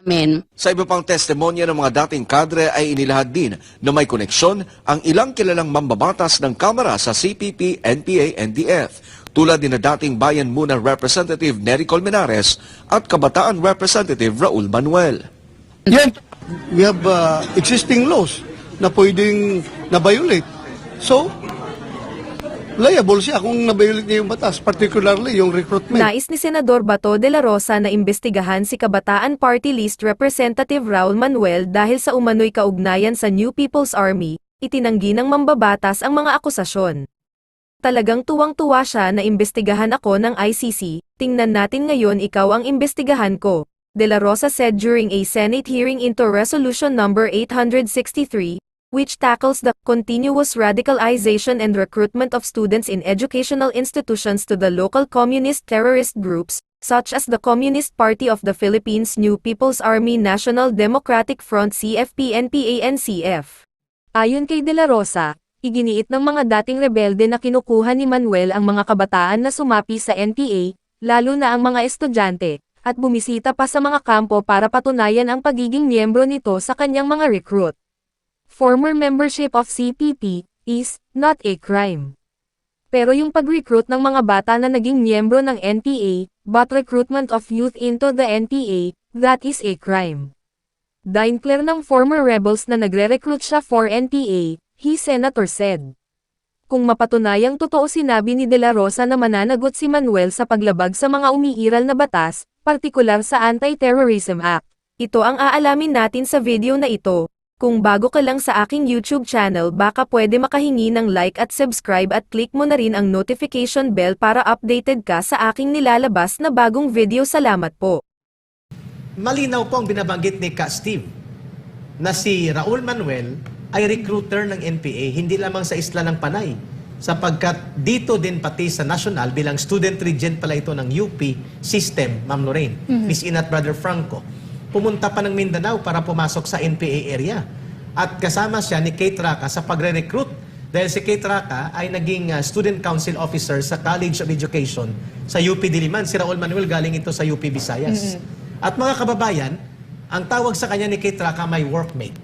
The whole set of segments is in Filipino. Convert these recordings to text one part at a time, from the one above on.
Amen. Sa iba pang testimonya ng mga dating kadre ay inilahad din na may koneksyon ang ilang kilalang mambabatas ng Kamara sa CPP, NPA, NDF, tulad din na dating Bayan Muna Representative Nery Colmenares at Kabataan Representative Raul Manuel. Yan, we have existing laws na pwedeng na-violate. So, liable siya kung na-violate niya yung batas, particularly yung recruitment. Nais ni Senador Bato de la Rosa na imbestigahan si Kabataan Party List Representative Raul Manuel dahil sa umano'y kaugnayan sa New People's Army, itinanggi ng mambabatas ang mga akusasyon. Talagang tuwang-tuwa siya na imbestigahan ako ng ICC, tingnan natin ngayon ikaw ang imbestigahan ko, De La Rosa said during a Senate hearing into Resolution Number 863, which tackles the continuous radicalization and recruitment of students in educational institutions to the local communist terrorist groups, such as the Communist Party of the Philippines, New People's Army, National Democratic Front, CFP, NPA, NCF. Ayon kay De La Rosa, iginiit ng mga dating rebelde na kinukuha ni Manuel ang mga kabataan na sumapi sa NPA, lalo na ang mga estudyante, at bumisita pa sa mga kampo para patunayan ang pagiging miyembro nito sa kanyang mga recruit. Former membership of CPP is not a crime. Pero yung pag-recruit ng mga bata na naging miyembro ng NPA, but recruitment of youth into the NPA, that is a crime. Dineclare ng former rebels na nagre-recruit siya for NPA, he senator said. Kung mapatunayang totoo sinabi ni De La Rosa na mananagot si Manuel sa paglabag sa mga umiiral na batas, partikular sa Anti-Terrorism Act. Ito ang aalamin natin sa video na ito. Kung bago ka lang sa aking YouTube channel baka pwede makahingi ng like at subscribe at click mo na rin ang notification bell para updated ka sa aking nilalabas na bagong video. Salamat po. Malinaw po ang binabanggit ni Ka Steve na si Raul Manuel ay recruiter ng NPA, hindi lamang sa Isla ng Panay, sapagkat dito din pati sa national bilang student regent pala ito ng UP system, Ma'am Lorraine, Miss Inat Brother Franco. Pumunta pa ng Mindanao para pumasok sa NPA area. At kasama siya ni Kate Raca sa pagre-recruit dahil si Kate Raca ay naging student council officer sa College of Education sa UP Diliman. Si Raul Manuel galing ito sa UP Visayas. At mga kababayan, ang tawag sa kanya ni Kate Raca may workmate.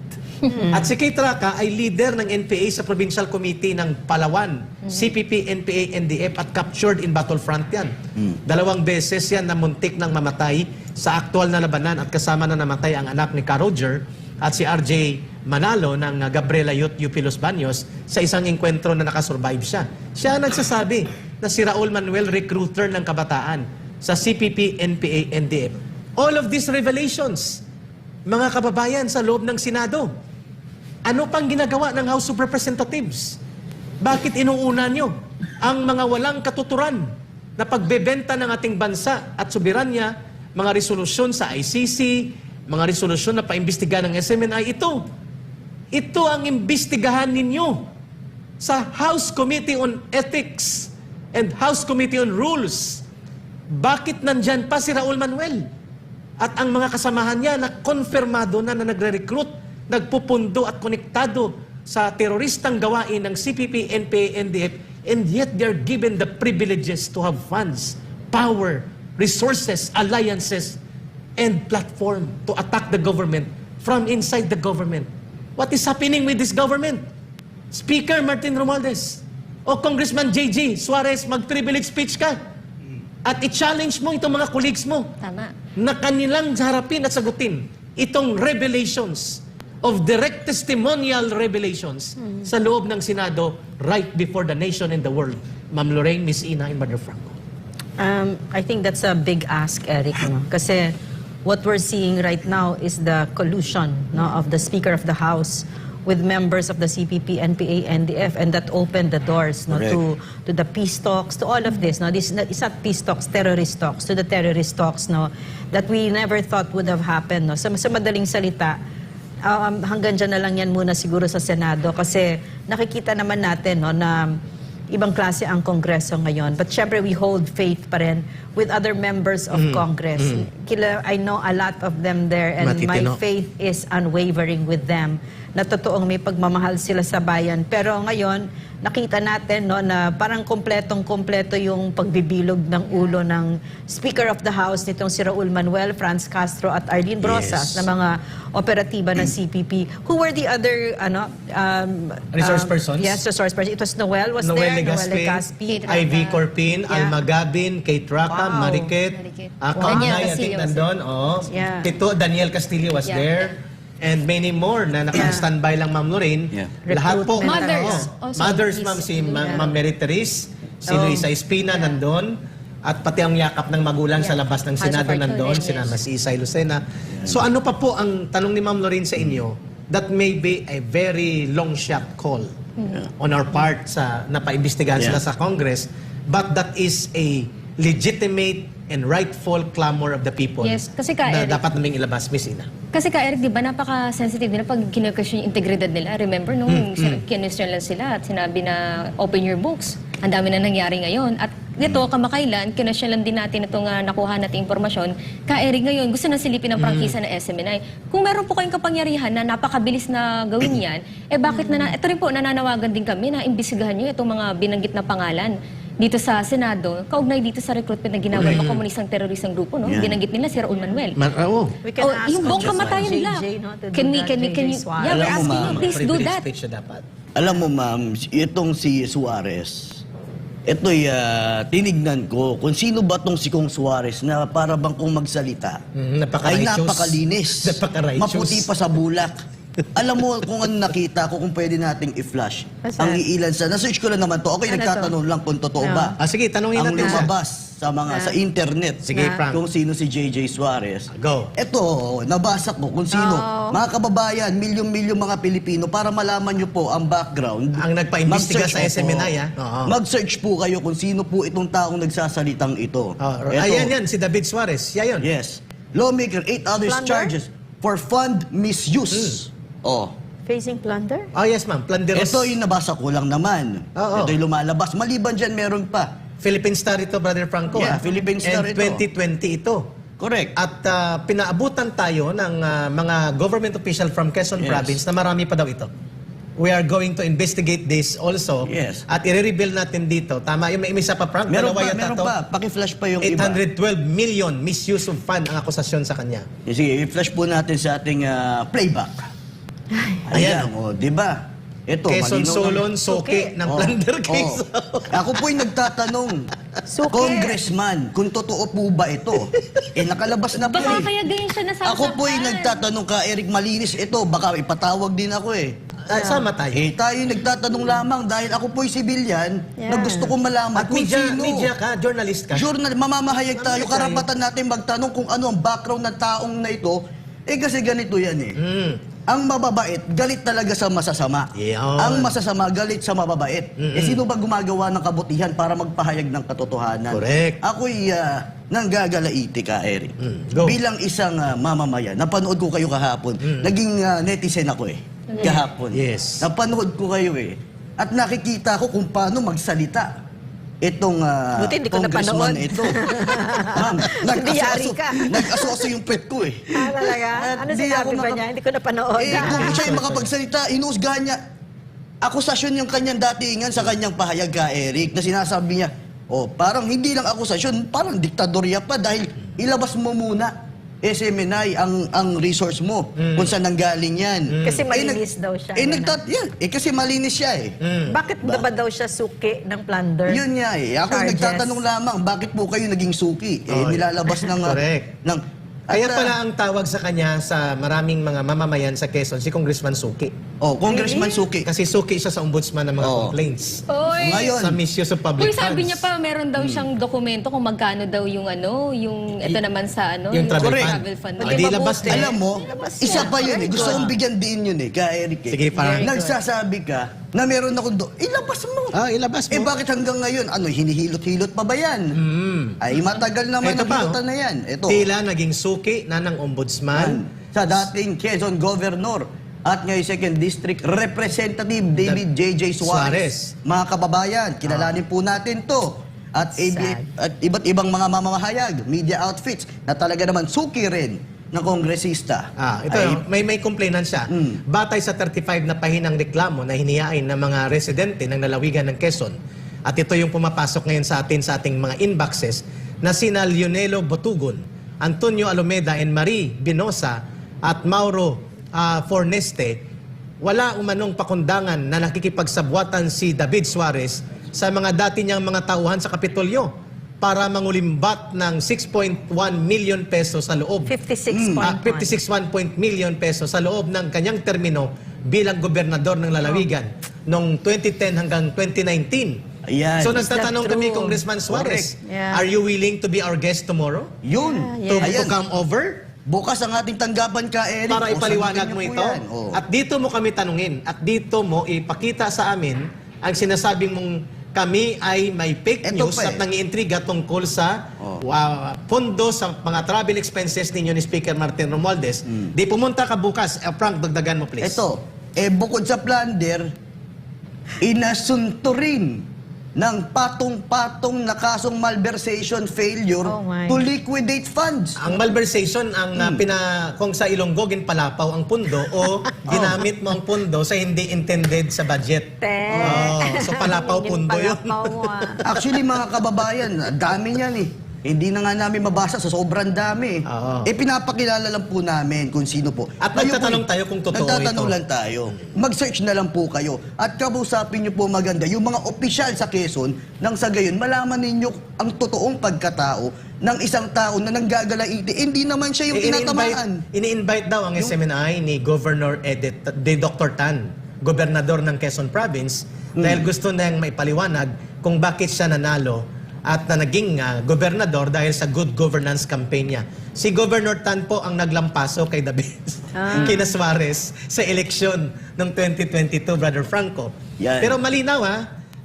At si Kate Raca ay leader ng NPA sa Provincial Committee ng Palawan, CPP, NPA, NDF at captured in battlefront yan. 2 beses yan na muntik ng mamatay sa aktual na labanan at kasama na namatay ang anak ni Ka Roger at si RJ Manalo ng Gabriela Youth UP Los Baños sa isang enkwentro na nakasurvive siya. Siya ang nagsasabi na si Raul Manuel recruiter ng kabataan sa CPP, NPA, NDF. All of these revelations, mga kababayan, sa loob ng Senado. Ano pang ginagawa ng House of Representatives? Bakit inuuna nyo ang mga walang katuturan na pagbebenta ng ating bansa at soberanya, mga resolusyon sa ICC, mga resolusyon na paimbestiga ng SMNI? Ito ang imbestigahan ninyo sa House Committee on Ethics and House Committee on Rules. Bakit nandyan pa si Raul Manuel? At ang mga kasamahan niya na konfirmado na nagre-recruit, nagpupundo at konektado sa teroristang gawain ng CPP, NPA, NDF, and yet they're given the privileges to have funds, power, resources, alliances, and platform to attack the government from inside the government. What is happening with this government? Speaker Martin Romualdez o Congressman JG Suarez, mag-privilege speech ka at i-challenge mo itong mga colleagues mo. Tama. Na kanilang harapin at sagutin itong revelations of direct testimonial revelations sa loob ng Senado right before the nation and the world. Ma'am Lorraine, Miss Ina, and Brother Franco. I think that's a big ask, Eric. No? Kasi what we're seeing right now is the collusion of the Speaker of the House with members of the CPP, NPA, NDF, and that opened the doors to the peace talks, to all of this. No? This is not peace talks, terrorist talks, to the terrorist talks that we never thought would have happened. No? Sa madaling salita, hanggang dyan na lang yan muna siguro sa Senado kasi nakikita naman natin na ibang klase ang Kongreso ngayon. But syempre, we hold faith pa rin with other members of Congress. I know a lot of them there and my faith is unwavering with them na totoong may pagmamahal sila sa bayan. Pero ngayon, nakita natin no na parang kompletong-kompleto yung pagbibilog ng ulo ng Speaker of the House nitong si Raul Manuel, Franz Castro at Arlene Brosas Yes. na mga operatiba ng CPP. Who were the other Resource persons? Yes, resource persons. It was Noel was Noel there, Legaspi, Legaspi. Ivy Corpin, Yeah. Alma Gabin, Kate Raka, Wow. Mariket, Daniel Kaunay, I think Castillo was nandun. Oh. Yeah. Tito, Daniel Castillo was Yeah. there. And many more na naka-standby lang, Ma'am Lorraine. Yeah. Lahat po. Recruitment. Mothers. Oo. Also, Mothers, please. Ma'am, si Ma'am Mary Therese, si Luisa Espina nandun. At pati ang yakap ng magulang sa labas ng House of Senado Our nandun, Children, sinama yes. si Isay Lucena. So ano pa po ang tanong ni Ma'am Lorraine sa inyo? That may be a very long shot call on our part sa napaimbestigahan sila sa Congress, but that is a legitimate and rightful clamor of the people Yes, kasi na Eric, dapat naming ilabas, Miss Ina. Kasi Eric, di ba, napaka-sensitive nila pag kinu-question yung integridad nila. Remember, nung kinestyon lang sila at sinabi na open your books. Ang dami na nangyari ngayon. At dito, kamakailan, kinestyon lang din natin itong nakuha natin impormasyon. Eric, ngayon, gusto na silipin ng prangkisa ng SMNI. Kung meron po kayong kapangyarihan na napakabilis na gawin yan, bakit ito rin po, nananawagan din kami na imbisigahan nyo itong mga binanggit na pangalan dito sa Senado, kaugnay dito sa recruitment na ginawa ng komunistang teroristang grupo, no? Binanggit nila si Raul Manuel. Oo. We can ask Yung buong Congressman kamatayan nila. JJ, no, to do Can we, that, JJ Suarez. yeah, we're Alam mo, asking you, ma'am, please do Privilege that. speech siya dapat. Alam mo ma'am, itong si Suarez, ito'y tinignan ko kung sino ba tong si Kong Suarez na para bang kung magsalita ay Napaka-righteous. napakalinis, Napaka-righteous. maputi pa sa bulak. Alam mo kung ano nakita ko, kung pwede nating i-flash. Saan? Ang iilan sa, na-search ko lang naman to. Okay, Ano nagtatanong lang kung totoo No. ba. Sige, tanongin Ang natin siya. lumabas sa internet. Sige, Frank. Kung sino si JJ Suarez. Go. Ito, nabasa ko kung sino. Mga kababayan, milyong-milyong mga Pilipino, para malaman nyo po ang background. Ang nagpa-imbestiga mag-search sa po. SMNI, Oo. Mag-search po kayo kung sino po itong taong nagsasalitang ito. Ayan yan, si David Suarez. Siya yun. Yes. Lawmaker, 8 others Plunder? charges for fund misuse. Oh. Facing plunder? Oh yes, ma'am. Planderos. Ito yung nabasa ko lang naman. Oo. Ito yung lumalabas. Maliban dyan, meron pa. Philippine Star ito, Brother Franco. Yeah, Philippine Star And ito. 2020 ito. Correct. At pinaabutan tayo ng mga government official from Quezon Yes. Province na marami pa daw ito. We are going to investigate this also. Yes. At i-reveal natin dito. Tama, yung may isa pa, Frank. Meron Dalawa pa, yata meron to. pa. Paki-flash pa yung iba. 812 million misuse of fund ang akusasyon sa kanya. Sige, i-flash po natin sa ating playback. Ayan. Ayan, o, di ba? Ito, Quezon malinaw Solon, naman. Soke ng Oh, plunder oh. case. Ako po'y nagtatanong, Suke. Congressman, kung totoo po ba ito? Nakalabas na po Baka eh. kaya ganyan siya nasasaktan. Ako po'y nagtatanong ka, Eric Malinis, ito, baka ipatawag din ako eh. Sama tayo. Tayo nagtatanong lamang dahil ako po'y sibilyan na Yeah. gusto kong malaman At kung sino. media ka, journalist ka. Journal, mamamahayag tayo, Mamamahayag tayo. karapatan natin magtanong kung ano ang background ng taong na ito. Kasi ganito yan eh. Ang mababait, galit talaga sa masasama. Yun. Ang masasama, galit sa mababait. Sino ba gumagawa ng kabutihan para magpahayag ng katotohanan? Correct. Ako'y nanggagalaiti ka, Eric. Go. Bilang isang mamamayan, napanood ko kayo kahapon. Naging netizen ako eh. Kahapon. Yes. Napanood ko kayo eh. At nakikita ko kung paano magsalita itong Buti hindi ko congressman napanood. ito. Ma'am, Biyari ka. nag-aso yung pet ko eh. Talaga? Ano Hindi sinabi ako ba niya? Hindi ko napanood. Kung siya yung makapagsalita, inuusgahan niya. Akusasyon yung kanyang datingan sa kanyang pahayag ka, Eric, na sinasabi niya, parang hindi lang akusasyon, parang diktadorya pa dahil ilabas mo muna SMNI ang resource mo kung saan nanggaling yan. Kasi malinis daw siya. Kasi malinis siya eh. Bakit ba daw siya suki ng plunder? Yun nga eh. Ako Charges. nagtatanong lamang, bakit po kayo naging suki? Nilalabas ng... Correct. At, Kaya pala ang tawag sa kanya sa maraming mga mamamayan sa Quezon, si Congressman Suki. Congressman Suki. Kasi suki siya sa ombudsman ng mga complaints. Oy. Ngayon, Sa misuse of public Uy, sabi funds. niya pa, meron daw siyang dokumento kung magkano daw yung ito naman sa Yung travel Correct. fund. travel fund. Ah, di labas din. Alam mo, isa pa yun eh. Very Gusto good. kong bigyan din yun eh, ka Eric eh. Sige, parang- Nagsasabi ka na meron akong ilabas mo. Ilabas mo. Bakit hanggang ngayon? Hinihilot-hilot pa ba yan? Ay, matagal naman Ito ang pa, hilutan na yan. Ito. Tila naging suki na ng ombudsman. Sa dating Quezon Governor at ngayon Second District Representative David J.J. Suarez. Mga kababayan, kilalanin po natin to. At Sad. at iba't ibang mga mamamahayag, media outfits na talaga naman suki rin na kongresista. Ito, may complainant siya. Batay sa 35 na pahinang reklamo na hinihain ng mga residente ng lalawigan ng Quezon. At ito yung pumapasok ngayon sa ating mga inboxes na sina Lionelo Botugon, Antonio Alomeda and Marie Binosa at Mauro Forneste. Wala umanong pakundangan na nakikipagsabwatan si David Suarez sa mga dati niyang mga tauhan sa Kapitolyo para mangulimbat ng 6.1 million pesos sa loob. 56.1 million pesos sa loob ng kanyang termino bilang gobernador ng lalawigan noong 2010 hanggang 2019. Ayan. So that nagtatanong true? kami, Congressman Suarez, Yeah. are you willing to be our guest tomorrow? Yun. To Ayan. come over? Bukas ang ating tanggapan ka, Eric. Para O, ipaliwanag sagutin mo niyo po ito. yan. O. At dito mo kami tanungin. At dito mo ipakita sa amin ang sinasabing mong kami ay may fake Ito news pa at eh. nangiintriga tungkol sa pondo sa mga travel expenses ninyo ni Speaker Martin Romualdez. Di pumunta ka bukas. Frank, dagdagan mo please. Ito, bukod sa plunder, inasunto rin ng patong-patong na kasong malversation failure Oh my. to liquidate funds. Ang malversation ang kung sa Ilonggo ginpalapaw ang pundo o ginamit mo ang pundo sa hindi intended sa budget. So palapaw pundo yun. Actually, mga kababayan, dami niyan eh. Hindi na nga namin mabasa sa sobrang dami. Oo. Pinapakilala lang po namin kung sino po. At Kayo nagtatanong po, tayo kung totoo nagtatanong ito. lang tayo. Mag-search na lang po kayo. At kausapin niyo po maganda yung mga opisyal sa Quezon nang sa gayon malaman ninyo ang totoong pagkatao ng isang tao na nanggagalaiti. Hindi naman siya yung tinatamaan. Ini-invite daw ang SMNI ni Governor Dr. Tan, gobernador ng Quezon Province, dahil gusto niyang maipaliwanag kung bakit siya nanalo at na naging gobernador dahil sa good governance campaign niya. Si Governor Tan po ang naglampaso kay David kina Suarez sa eleksyon ng 2022, Brother Franco. Yan. Pero malinaw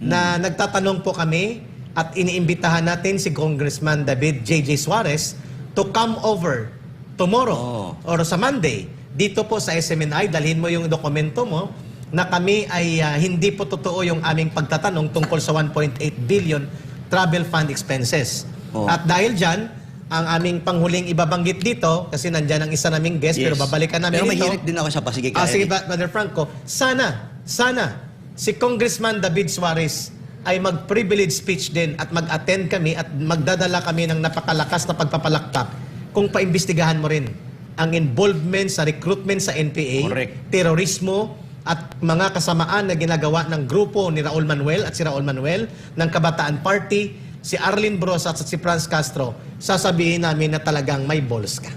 na nagtatanong po kami at iniimbitahan natin si Congressman David J.J. Suarez to come over tomorrow or sa Monday dito po sa SMNI. Dalhin mo yung dokumento mo na kami ay hindi po totoo yung aming pagtatanong tungkol sa 1.8 billion travel fund expenses. At dahil dyan, ang aming panghuling ibabanggit dito, kasi nandyan ang isa naming guest, pero babalikan namin Pero ito. may hirit din ako sa pasigay ka, Sige, Eric. Brother Franco, sana, si Congressman David Suarez ay mag-privilege speech din at mag-attend kami at magdadala kami ng napakalakas na pagpapalakpak kung paimbestigahan mo rin ang involvement sa recruitment sa NPA, Correct. terorismo, at mga kasamaan na ginagawa ng grupo ni Raul Manuel at si Raul Manuel ng Kabataan Party, si Arlene Brosas at si Franz Castro, sasabihin namin na talagang may balls ka.